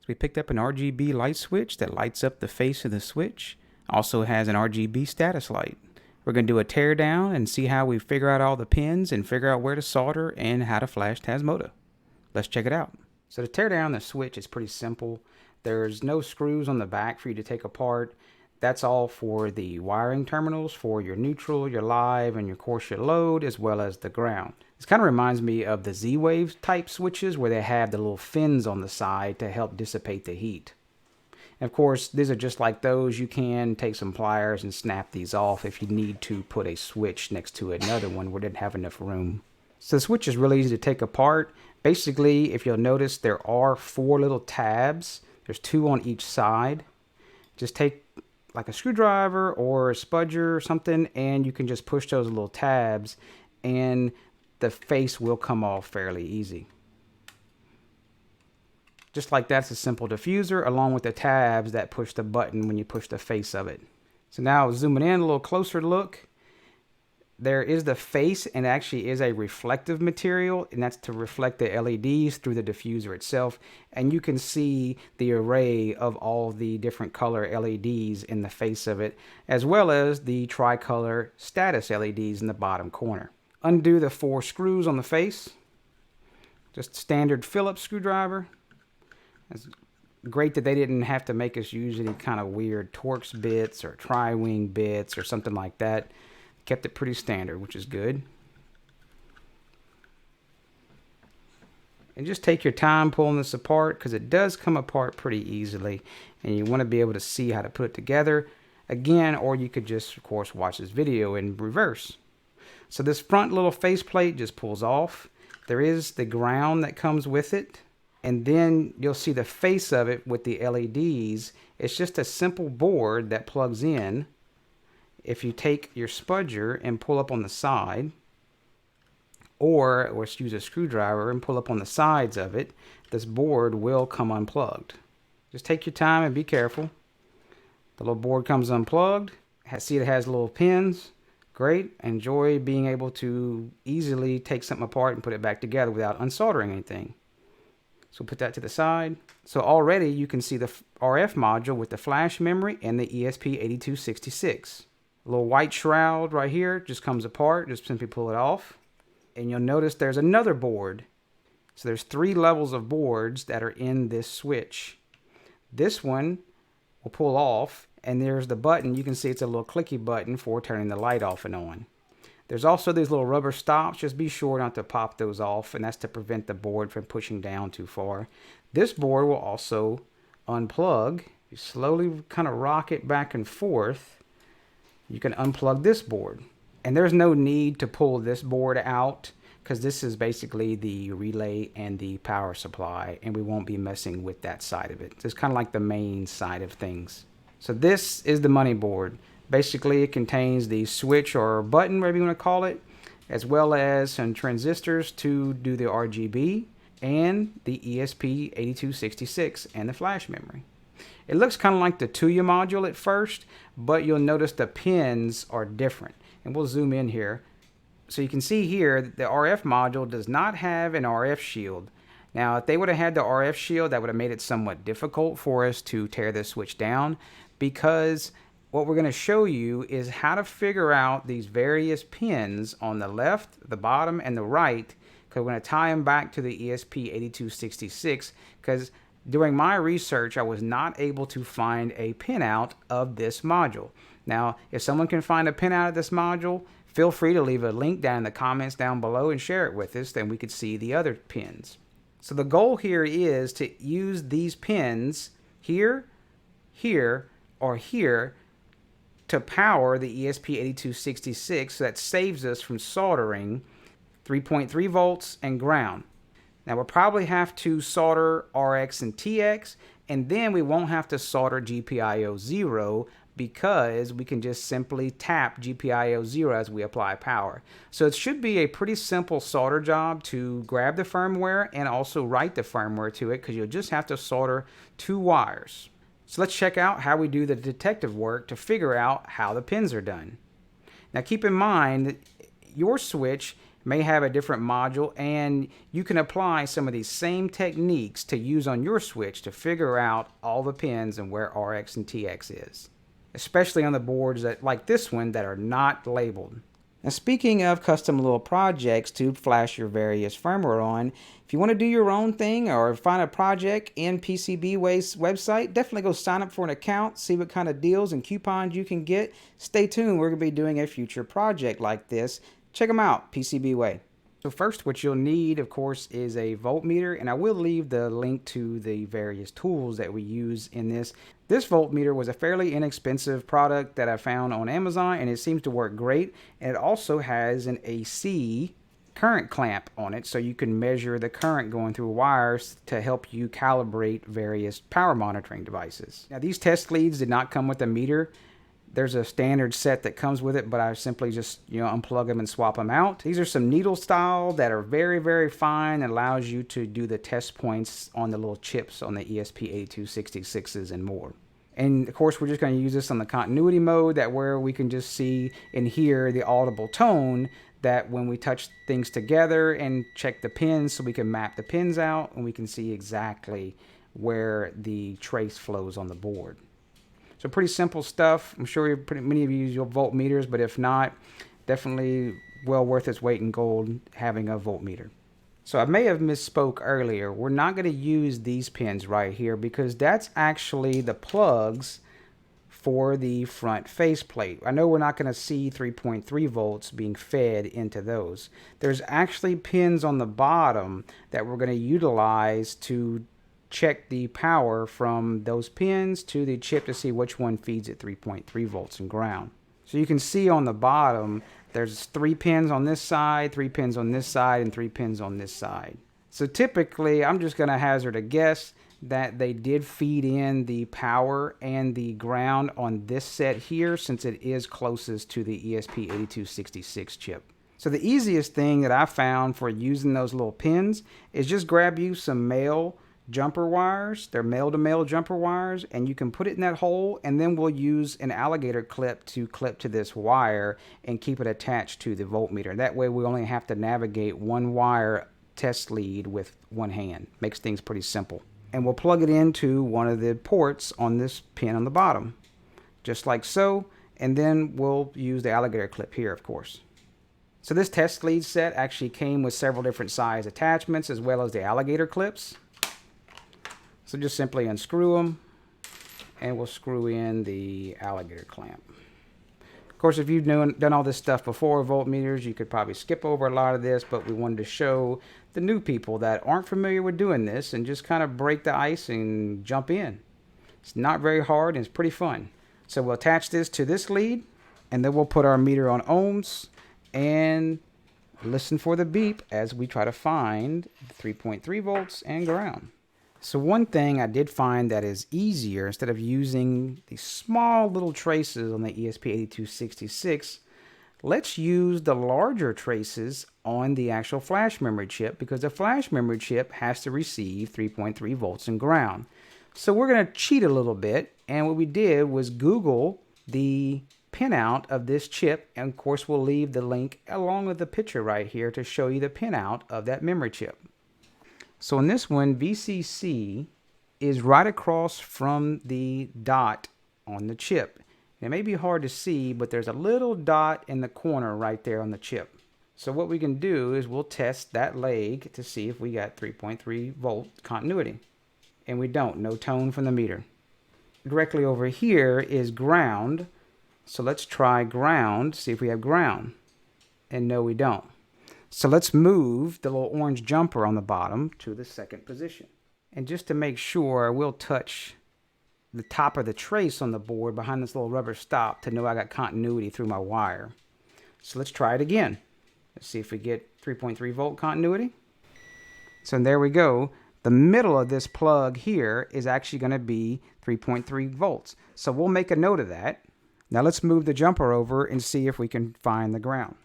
we picked up an RGB light switch that lights up the face of the switch. Also has an RGB status light. We're going to do a teardown and see how we figure out all the pins and figure out where to solder and how to flash Tasmota. Let's check it out. So to tear down the switch is pretty simple. There's no screws on the back for you to take apart. That's all for the wiring terminals for your neutral, your live, and of course your load, as well as the ground. This kind of reminds me of the Z-Wave type switches where they have the little fins on the side to help dissipate the heat. And of course, these are just like those. You can take some pliers and snap these off if you need to put a switch next to another one where it didn't have enough room. So the switch is really easy to take apart. Basically, if you'll notice, there are 4 little tabs. There's 2 on each side. Just take like a screwdriver or a spudger or something, and you can just push those little tabs and the face will come off fairly easy. Just like that's a simple diffuser along with the tabs that push the button when you push the face of it. So now zooming in a little closer look, there is the face, and actually is a reflective material, and that's to reflect the LEDs through the diffuser itself. And you can see the array of all the different color LEDs in the face of it, as well as the tricolor status LEDs in the bottom corner. Undo the 4 screws on the face. Just standard Phillips screwdriver. It's great that they didn't have to make us use any kind of weird Torx bits or tri-wing bits or something like that. Kept it pretty standard, which is good. And just take your time pulling this apart because it does come apart pretty easily, and you want to be able to see how to put it together again, or you could just of course watch this video in reverse. So this front little faceplate just pulls off. There is the ground that comes with it, and then you'll see the face of it with the LEDs. It's just a simple board that plugs in. If you take your spudger and pull up on the side, or let's use a screwdriver and pull up on the sides of it, this board will come unplugged. Just take your time and be careful. The little board comes unplugged. See, it has little pins. Great. Enjoy being able to easily take something apart and put it back together without unsoldering anything. So put that to the side. So already you can see the RF module with the flash memory and the ESP8266. A little white shroud right here just comes apart. Just simply pull it off. And you'll notice there's another board. So there's 3 levels of boards that are in this switch. This one will pull off, and there's the button. You can see it's a little clicky button for turning the light off and on. There's also these little rubber stops. Just be sure not to pop those off, and that's to prevent the board from pushing down too far. This board will also unplug. You slowly kind of rock it back and forth. You can unplug this board. And there's no need to pull this board out because this is basically the relay and the power supply, and we won't be messing with that side of it. It's kind of like the main side of things. So this is the money board. Basically, it contains the switch or button, whatever you want to call it, as well as some transistors to do the RGB and the ESP8266 and the flash memory. It looks kind of like the Tuya module at first, but you'll notice the pins are different. And we'll zoom in here. So you can see here that the RF module does not have an RF shield. Now, if they would have had the RF shield, that would have made it somewhat difficult for us to tear this switch down, because what we're going to show you is how to figure out these various pins on the left, the bottom, and the right, because we're going to tie them back to the ESP8266, because during my research, I was not able to find a pinout of this module. Now, if someone can find a pinout of this module, feel free to leave a link down in the comments down below and share it with us, then we could see the other pins. So the goal here is to use these pins here, here, or here to power the ESP8266, so that saves us from soldering 3.3 volts and ground. Now we'll probably have to solder RX and TX, and then we won't have to solder GPIO 0 because we can just simply tap GPIO 0 as we apply power. So it should be a pretty simple solder job to grab the firmware and also write the firmware to it, because you'll just have to solder 2 wires. So let's check out how we do the detective work to figure out how the pins are done. Now keep in mind that your switch may have a different module, and you can apply some of these same techniques to use on your switch to figure out all the pins and where RX and TX is, especially on the boards that, like this one, that are not labeled. Now, speaking of custom little projects to flash your various firmware on, if you want to do your own thing or find a project in PCBWay's website, definitely go sign up for an account, see what kind of deals and coupons you can get. Stay tuned, we're going to be doing a future project like this. Check them out, PCBWay. So first, what you'll need, of course, is a voltmeter, and I will leave the link to the various tools that we use in this. This voltmeter was a fairly inexpensive product that I found on Amazon, and it seems to work great. And it also has an AC current clamp on it, so you can measure the current going through wires to help you calibrate various power monitoring devices. Now, these test leads did not come with a meter. There's a standard set that comes with it, but I simply just, unplug them and swap them out. These are some needle style that are very, very fine and allows you to do the test points on the little chips on the ESP8266s and more. And of course, we're just going to use this on the continuity mode, that where we can just see and hear the audible tone that when we touch things together and check the pins, so we can map the pins out and we can see exactly where the trace flows on the board. So pretty simple stuff. I'm sure many of you use your voltmeters, but if not, definitely well worth its weight in gold having a voltmeter. So I may have misspoke earlier. We're not going to use these pins right here because that's actually the plugs for the front faceplate. I know we're not going to see 3.3 volts being fed into those. There's actually pins on the bottom that we're going to utilize to check the power from those pins to the chip to see which one feeds at 3.3 volts and ground. So you can see on the bottom there's 3 pins on this side, 3 pins on this side, and 3 pins on this side. So typically I'm just going to hazard a guess that they did feed in the power and the ground on this set here, since it is closest to the ESP8266 chip. So the easiest thing that I found for using those little pins is just grab you some male jumper wires. They're male-to-male jumper wires, and you can put it in that hole, and then we'll use an alligator clip to clip to this wire and keep it attached to the voltmeter. That way we only have to navigate one wire test lead with one hand. Makes things pretty simple. And we'll plug it into one of the ports on this pin on the bottom, just like so, and then we'll use the alligator clip here, of course. So this test lead set actually came with several different size attachments as well as the alligator clips. So just simply unscrew them, and we'll screw in the alligator clamp. Of course, if you've done all this stuff before, voltmeters, you could probably skip over a lot of this, but we wanted to show the new people that aren't familiar with doing this and just kind of break the ice and jump in. It's not very hard, and it's pretty fun. So we'll attach this to this lead, and then we'll put our meter on ohms and listen for the beep as we try to find 3.3 volts and ground. So one thing I did find that is easier, instead of using these small little traces on the ESP8266, let's use the larger traces on the actual flash memory chip, because the flash memory chip has to receive 3.3 volts and ground. So we're going to cheat a little bit, and what we did was Google the pinout of this chip, and of course we'll leave the link along with the picture right here to show you the pinout of that memory chip. So in this one, VCC is right across from the dot on the chip. It may be hard to see, but there's a little dot in the corner right there on the chip. So what we can do is we'll test that leg to see if we got 3.3 volt continuity. And we don't, no tone from the meter. Directly over here is ground. So let's try ground, see if we have ground. And no, we don't. So let's move the little orange jumper on the bottom to the second position. And just to make sure, we'll touch the top of the trace on the board behind this little rubber stop to know I got continuity through my wire. So let's try it again. Let's see if we get 3.3 volt continuity. So there we go. The middle of this plug here is actually going to be 3.3 volts. So we'll make a note of that. Now let's move the jumper over and see if we can find the ground.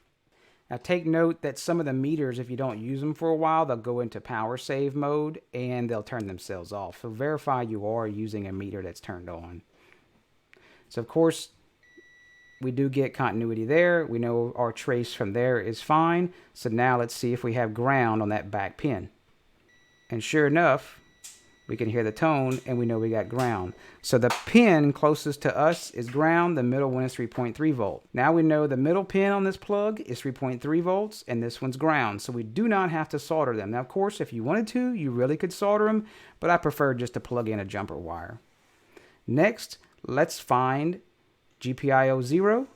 Now take note that some of the meters, if you don't use them for a while, they'll go into power save mode and they'll turn themselves off. So verify you are using a meter that's turned on. So of course, We do get continuity there. We know our trace from there is fine. So now let's see if we have ground on that back pin. And sure enough, we can hear the tone and we know we got ground. So the pin closest to us is ground. The middle one is 3.3 volt. Now we know the middle pin on this plug is 3.3 volts and this one's ground. So we do not have to solder them. Now, of course, if you wanted to, you really could solder them, but I prefer just to plug in a jumper wire. Next, let's find GPIO 0,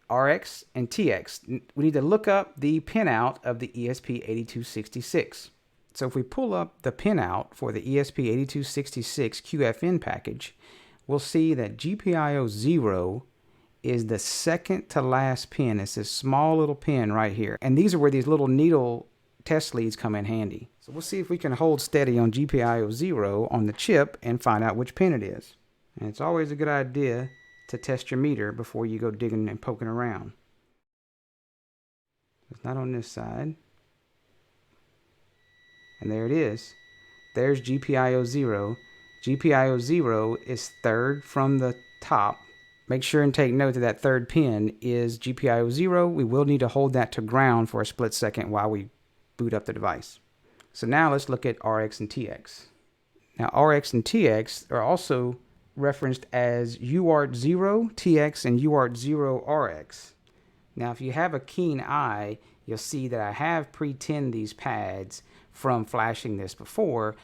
RX, and TX. We need to look up the pinout of the ESP8266. So if we pull up the pinout for the ESP8266 QFN package, we'll see that GPIO 0 is the second to last pin. It's this small little pin right here. And these are where these little needle test leads come in handy. So we'll see if we can hold steady on GPIO 0 on the chip and find out which pin it is. And it's always a good idea to test your meter before you go digging and poking around. It's not on this side. And there it is. There's GPIO 0. GPIO 0 is third from the top. Make sure and take note that that third pin is GPIO 0. We will need to hold that to ground for a split second while we boot up the device. So now let's look at RX and TX. Now RX and TX are also referenced as UART 0 TX and UART 0 RX. Now if you have a keen eye, you'll see that I have pre-tinned these pads from flashing this before.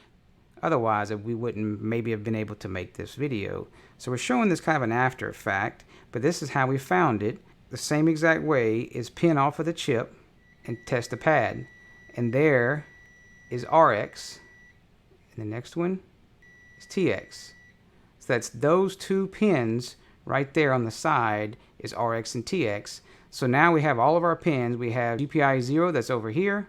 Otherwise, we wouldn't maybe have been able to make this video. So we're showing this kind of an after effect, but this is how we found it. The same exact way is pin off of the chip and test the pad. And there is RX, and the next one is TX. So that's those two pins right there on the side is RX and TX. So now we have all of our pins. We have GPIO 0 that's over here.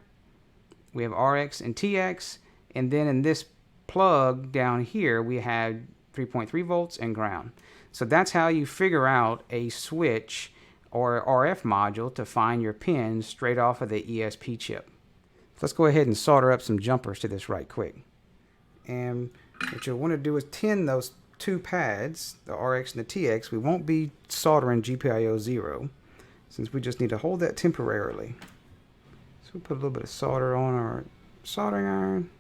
We have RX and TX, and then in this plug down here we have 3.3 volts and ground. So that's how you figure out a switch or RF module to find your pins straight off of the ESP chip. So let's go ahead and solder up some jumpers to this right quick. And what you'll want to do is tin those two pads, the RX and the TX. We won't be soldering GPIO 0 since we just need to hold that temporarily. We'll put a little bit of solder on our soldering iron.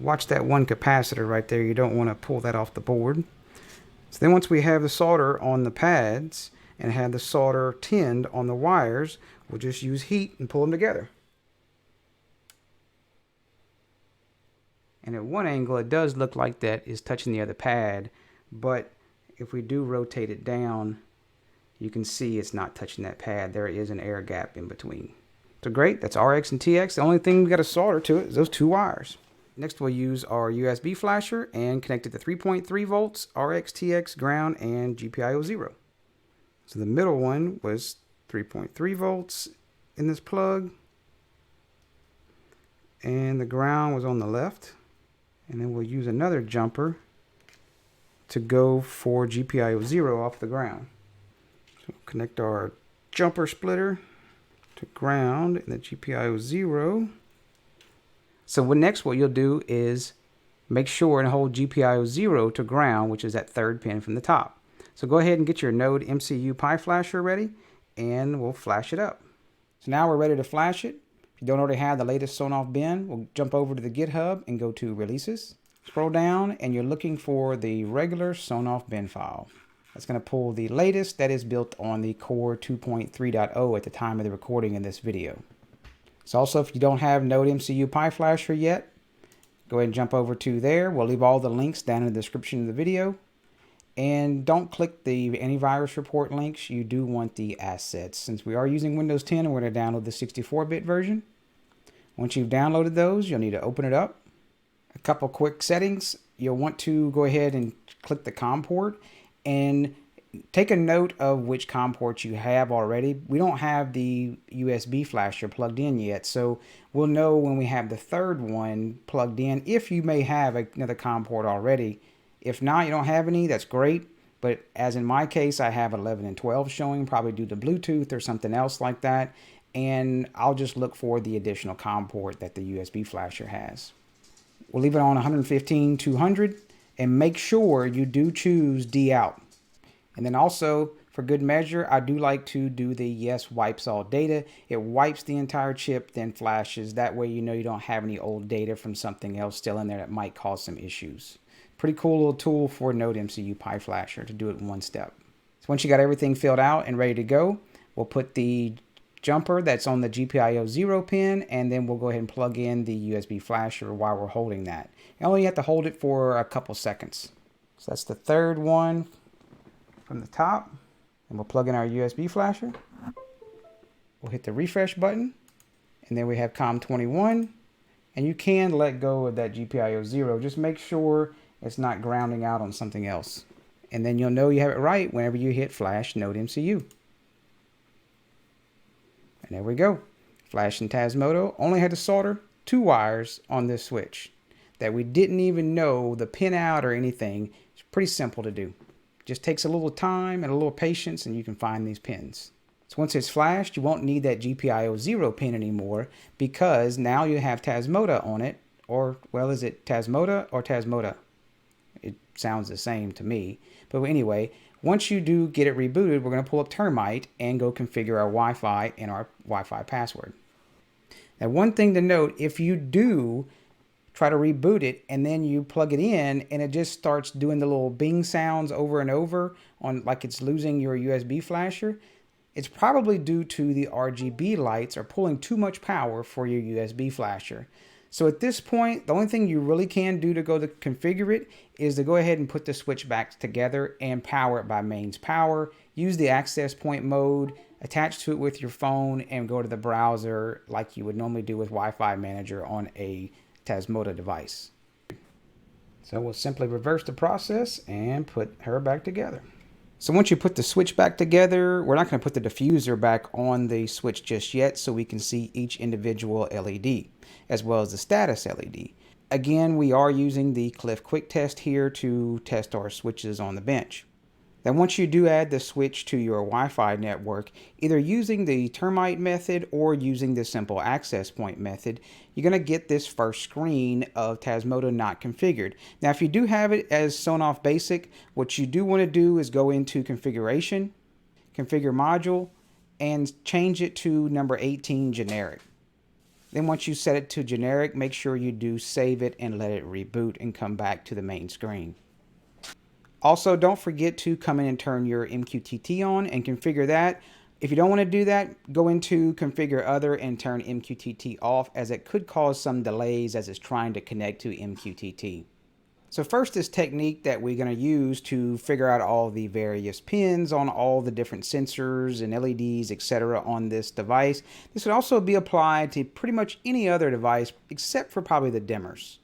Watch that one capacitor right there. You don't want to pull that off the board. So then once we have the solder on the pads and have the solder tinned on the wires, we'll just use heat and pull them together. And at one angle, it does look like that is touching the other pad, but if we do rotate it down, you can see it's not touching that pad. There is an air gap in between. So great, that's RX and TX. The only thing we got to solder to it is those two wires. Next we'll use our USB flasher and connect it to 3.3 volts, RX, TX, ground, and GPIO 0. So the middle one was 3.3 volts in this plug. And the ground was on the left. And then we'll use another jumper to go for GPIO 0 off the ground. So connect our jumper splitter to ground and the GPIO 0. So next what you'll do is make sure and hold GPIO 0 to ground, which is that third pin from the top. So go ahead and get your Node MCU Pi flasher ready and we'll flash it up. So now we're ready to flash it. If you don't already have the latest Sonoff bin, we'll jump over to the GitHub and go to Releases. Scroll down and you're looking for the regular Sonoff bin file. That's going to pull the latest that is built on the Core 2.3.0 at the time of the recording in this video. So also, if you don't have Node MCU Pi Flasher yet, go ahead and jump over to there. We'll leave all the links down in the description of the video. And don't click the antivirus report links. You do want the assets. Since we are using Windows 10, we're going to download the 64-bit version. Once you've downloaded those, you'll need to open it up. A couple quick settings. You'll want to go ahead and click the COM port and take a note of which COM ports you have already. We don't have the USB flasher plugged in yet, so we'll know when we have the third one plugged in if you may have another COM port already. If not, you don't have any, that's great. But as in my case, I have 11 and 12 showing, probably due to Bluetooth or something else like that. And I'll just look for the additional COM port that the USB flasher has. We'll leave it on 115, 200. And make sure you do choose D out. And then also, for good measure, I do like to do the yes wipes all data. It wipes the entire chip, then flashes. That way you know you don't have any old data from something else still in there that might cause some issues. Pretty cool little tool for Node MCU Pi Flasher to do it in one step. So once you got everything filled out and ready to go, we'll put the jumper that's on the GPIO 0 pin, and then we'll go ahead and plug in the USB flasher while we're holding that. You only have to hold it for a couple seconds. So that's the third one from the top, and we'll plug in our USB flasher. We'll hit the refresh button, and then we have COM21, and you can let go of that GPIO 0. Just make sure it's not grounding out on something else, and then you'll know you have it right whenever you hit Flash Node MCU. And there we go. Flash and Tasmota only had to solder 2 wires on this switch that we didn't even know the pin out or anything. It's pretty simple to do. Just takes a little time and a little patience, and you can find these pins. So once it's flashed, you won't need that GPIO 0 pin anymore, because now you have Tasmota on it. Or, well, is it Tasmota or Tasmota? It sounds the same to me. But anyway, once you do get it rebooted, we're going to pull up Termite and go configure our Wi-Fi and our Wi-Fi password. Now, one thing to note, if you do try to reboot it and then you plug it in and it just starts doing the little bing sounds over and over on like it's losing your USB flasher, it's probably due to the RGB lights are pulling too much power for your USB flasher. So at this point, the only thing you really can do to go to configure it is to go ahead and put the switch back together and power it by mains power. Use the access point mode, attach to it with your phone, and go to the browser like you would normally do with Wi-Fi Manager on a Tasmota device. So we'll simply reverse the process and put her back together. So once you put the switch back together, we're not going to put the diffuser back on the switch just yet, so we can see each individual LED as well as the status LED. Again, we are using the Cliff Quick Test here to test our switches on the bench. Then once you do add the switch to your Wi-Fi network, either using the termite method or using the simple access point method, you're going to get this first screen of Tasmota not configured. Now, if you do have it as Sonoff Basic, what you do want to do is go into Configuration, Configure Module, and change it to number 18 Generic. Then once you set it to Generic, make sure you do save it and let it reboot and come back to the main screen. Also, don't forget to come in and turn your MQTT on and configure that. If you don't want to do that, go into Configure Other and turn MQTT off, as it could cause some delays as it's trying to connect to MQTT. So first, this technique that we're going to use to figure out all the various pins on all the different sensors and LEDs, etc. on this device. This would also be applied to pretty much any other device except for probably the dimmers.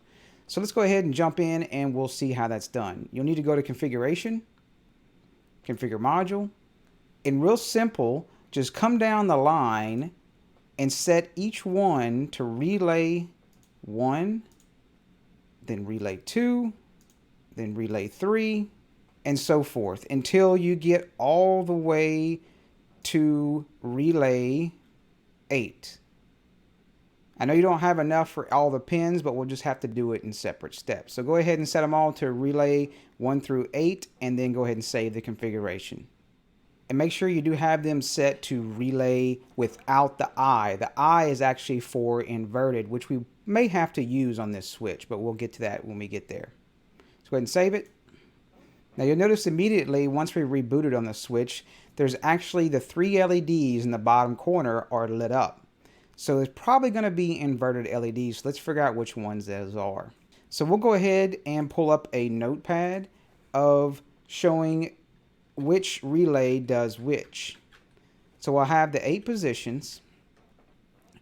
So let's go ahead and jump in and we'll see how that's done. You'll need to go to Configuration, Configure Module, and real simple, just come down the line and set each one to Relay 1, then Relay 2, then Relay 3, and so forth until you get all the way to Relay 8. I know you don't have enough for all the pins, but we'll just have to do it in separate steps. So go ahead and set them all to Relay 1 through 8, and then go ahead and save the configuration. And make sure you do have them set to Relay without the I. The I is actually for inverted, which we may have to use on this switch, but we'll get to that when we get there. So go ahead and save it. Now you'll notice immediately once we rebooted on the switch, there's actually the 3 LEDs in the bottom corner are lit up. So it's probably going to be inverted LEDs. So let's figure out which ones those are. So we'll go ahead and pull up a notepad of showing which relay does which. So we'll have the 8 positions,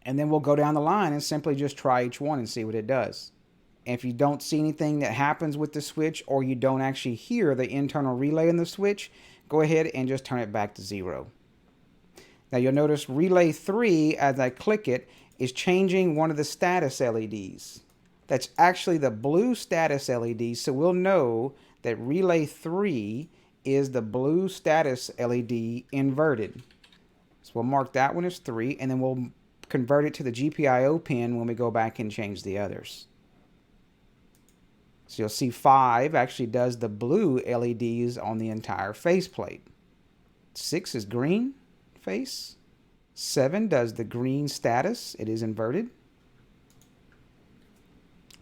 and then we'll go down the line and simply just try each one and see what it does. And if you don't see anything that happens with the switch, or you don't actually hear the internal relay in the switch, go ahead and just turn it back to 0. Now you'll notice Relay 3, as I click it, is changing one of the status LEDs. That's actually the blue status LED, so we'll know that Relay 3 is the blue status LED inverted. So we'll mark that one as 3, and then we'll convert it to the GPIO pin when we go back and change the others. So you'll see 5 actually does the blue LEDs on the entire faceplate. 6 is green face. 7 does the green status. It is inverted.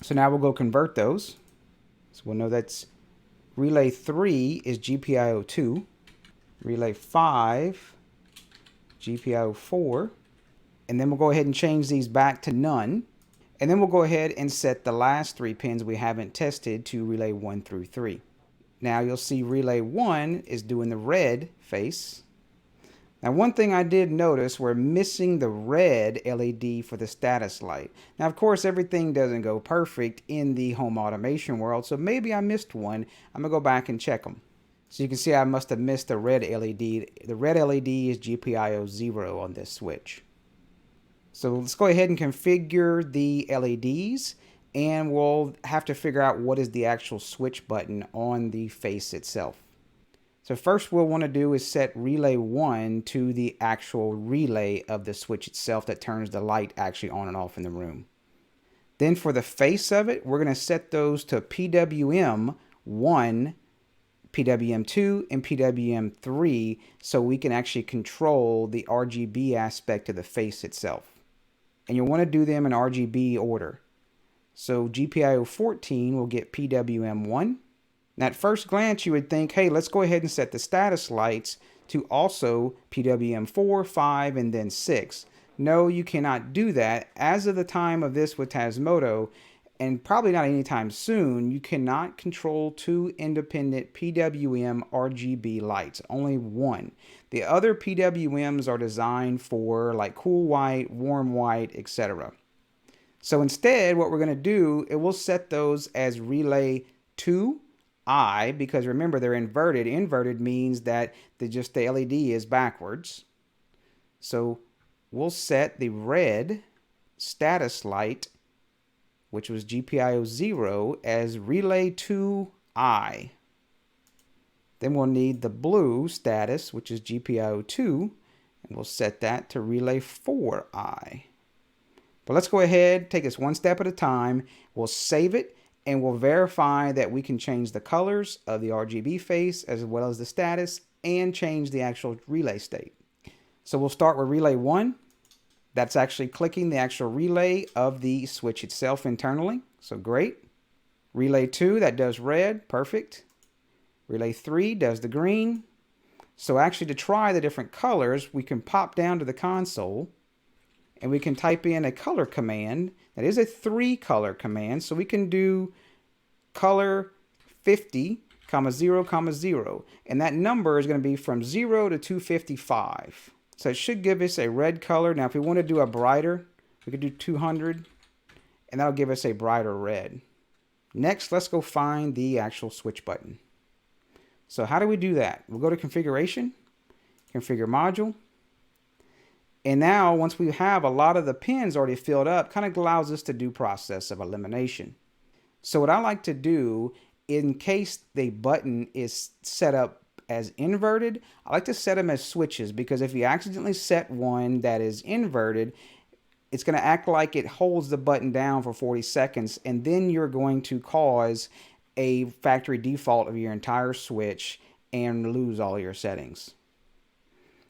So now we'll go convert those. So we'll know that's relay 3 is GPIO 2. Relay 5, GPIO 4. And then we'll go ahead and change these back to none. And then we'll go ahead and set the last 3 pins we haven't tested to relay 1 through 3. Now you'll see relay 1 is doing the red face. Now one thing I did notice, we're missing the red LED for the status light. Now of course everything doesn't go perfect in the home automation world, so maybe I missed one. I'm going to go back and check them. So you can see I must have missed the red LED. The red LED is GPIO 0 on this switch. So let's go ahead and configure the LEDs, and we'll have to figure out what is the actual switch button on the face itself. So first we'll want to do is set relay 1 to the actual relay of the switch itself that turns the light actually on and off in the room. Then for the face of it, we're going to set those to PWM 1, PWM 2, and PWM 3 so we can actually control the RGB aspect of the face itself. And you'll want to do them in RGB order. So GPIO 14 will get PWM 1. Now at first glance you would think, hey, let's go ahead and set the status lights to also PWM 4, 5, and then 6. No, you cannot do that. As of the time of this with Tasmota, and probably not anytime soon, you cannot control 2 independent PWM RGB lights, only one. The other PWMs are designed for like cool white, warm white, etc. So instead, what we're going to do, it will set those as relay 2I, because remember they're inverted. Inverted means that the LED is backwards. So we'll set the red status light, which was GPIO 0, as relay 2I. Then we'll need the blue status, which is GPIO 2, and we'll set that to relay 4I. But let's go ahead, take this one step at a time. We'll save it, and we'll verify that we can change the colors of the RGB face as well as the status and change the actual relay state. So we'll start with relay 1. That's actually clicking the actual relay of the switch itself internally. So great. Relay 2, that does red. Perfect. Relay 3 does the green. So actually to try the different colors, we can pop down to the console and we can type in a color command. That is a 3-color command. So we can do color 50, 0, 0. And that number is going to be from 0 to 255. So it should give us a red color. Now if we want to do a brighter, we could do 200. And that'll give us a brighter red. Next, let's go find the actual switch button. So how do we do that? We'll go to configuration, configure module. And now once we have a lot of the pins already filled up, kind of allows us to do process of elimination. So what I like to do, in case the button is set up as inverted, I like to set them as switches, because if you accidentally set one that is inverted, it's going to act like it holds the button down for 40 seconds, and then you're going to cause a factory default of your entire switch and lose all your settings.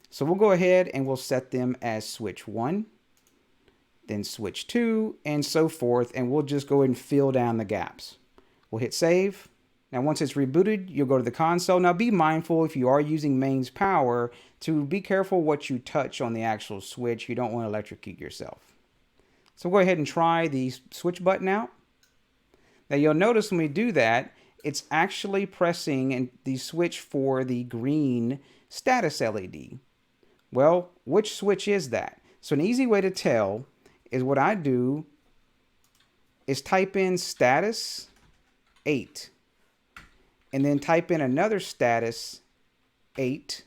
So we'll go ahead and we'll set them as switch 1, then switch 2, and so forth, and we'll just go ahead and fill down the gaps. We'll hit save. Now once it's rebooted, you'll go to the console. Now be mindful, if you are using mains power, to be careful what you touch on the actual switch. You don't want to electrocute yourself. So we'll go ahead and try the switch button out. Now you'll notice when we do that, it's actually pressing the switch for the green status LED. Well, which switch is that? So an easy way to tell is what I do is type in status 8 and then type in another status 8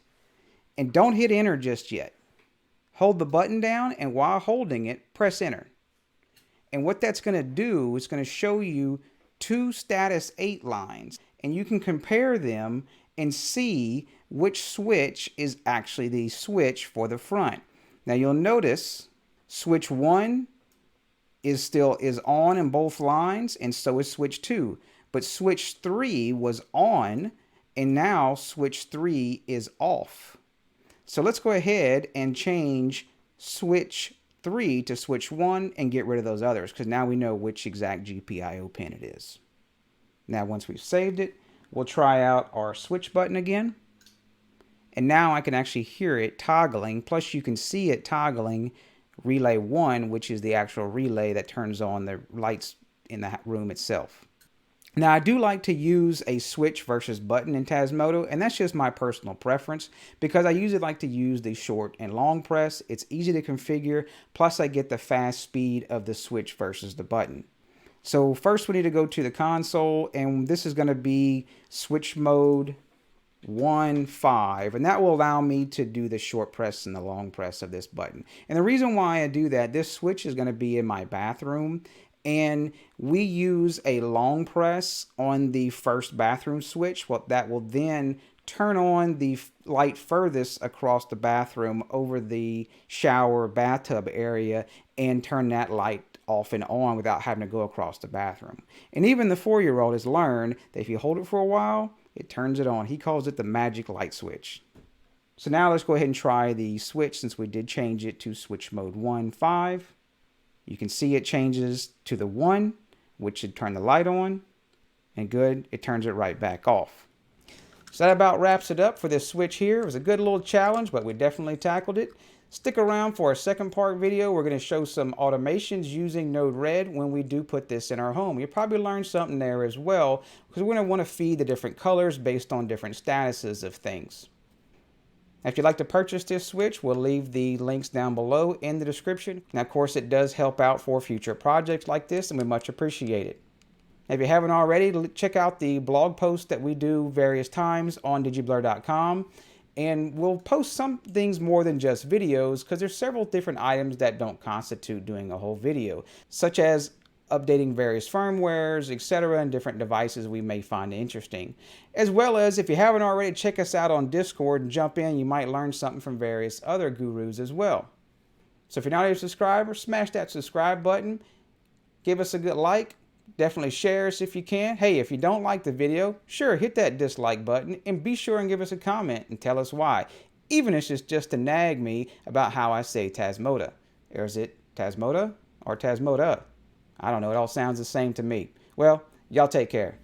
and don't hit enter just yet. Hold the button down, and while holding it, press enter. And what that's going to do is going to show you 2 status 8 lines, and you can compare them and see which switch is actually the switch for the front. Now you'll notice switch 1 is on in both lines, and so is switch 2. but switch 3 was on, and now switch 3 is off. So let's go ahead and change switch 3 to switch 1 and get rid of those others, because now we know which exact GPIO pin it is. Now once we've saved it, we'll try out our switch button again. And now I can actually hear it toggling, plus you can see it toggling relay 1, which is the actual relay that turns on the lights in the room itself. Now I do like to use a switch versus button in Tasmota, and that's just my personal preference because I usually like to use the short and long press. It's easy to configure, plus I get the fast speed of the switch versus the button. So first we need to go to the console, and this is going to be switch mode 1.5, and that will allow me to do the short press and the long press of this button. And the reason why I do that, this switch is going to be in my bathroom, and we use a long press on the first bathroom switch. That will then turn on the light furthest across the bathroom over the shower bathtub area and turn that light off and on without having to go across the bathroom. And even the 4-year-old has learned that if you hold it for a while, it turns it on. He calls it the magic light switch. So now let's go ahead and try the switch since we did change it to switch mode 1.5. You can see it changes to the 1, which should turn the light on, and good, it turns it right back off. So that about wraps it up for this switch here. It was a good little challenge, but we definitely tackled it. Stick around for a second part video. We're going to show some automations using Node-RED when we do put this in our home. You'll probably learn something there as well, because we're going to want to feed the different colors based on different statuses of things. If you'd like to purchase this switch, we'll leave the links down below in the description. Now, of course, it does help out for future projects like this, and we much appreciate it. If you haven't already, check out the blog posts that we do various times on digiblur.com. And we'll post some things more than just videos, because there's several different items that don't constitute doing a whole video, such as updating various firmwares, etc., and different devices we may find interesting. As well as, if you haven't already, check us out on Discord and jump in. You might learn something from various other gurus as well. So if you're not a subscriber, smash that subscribe button. Give us a good like. Definitely share us if you can. Hey, if you don't like the video, sure, hit that dislike button and be sure and give us a comment and tell us why. Even if it's just to nag me about how I say Tasmota. Or is it Tasmota or Tasmota? I don't know. It all sounds the same to me. Well, y'all take care.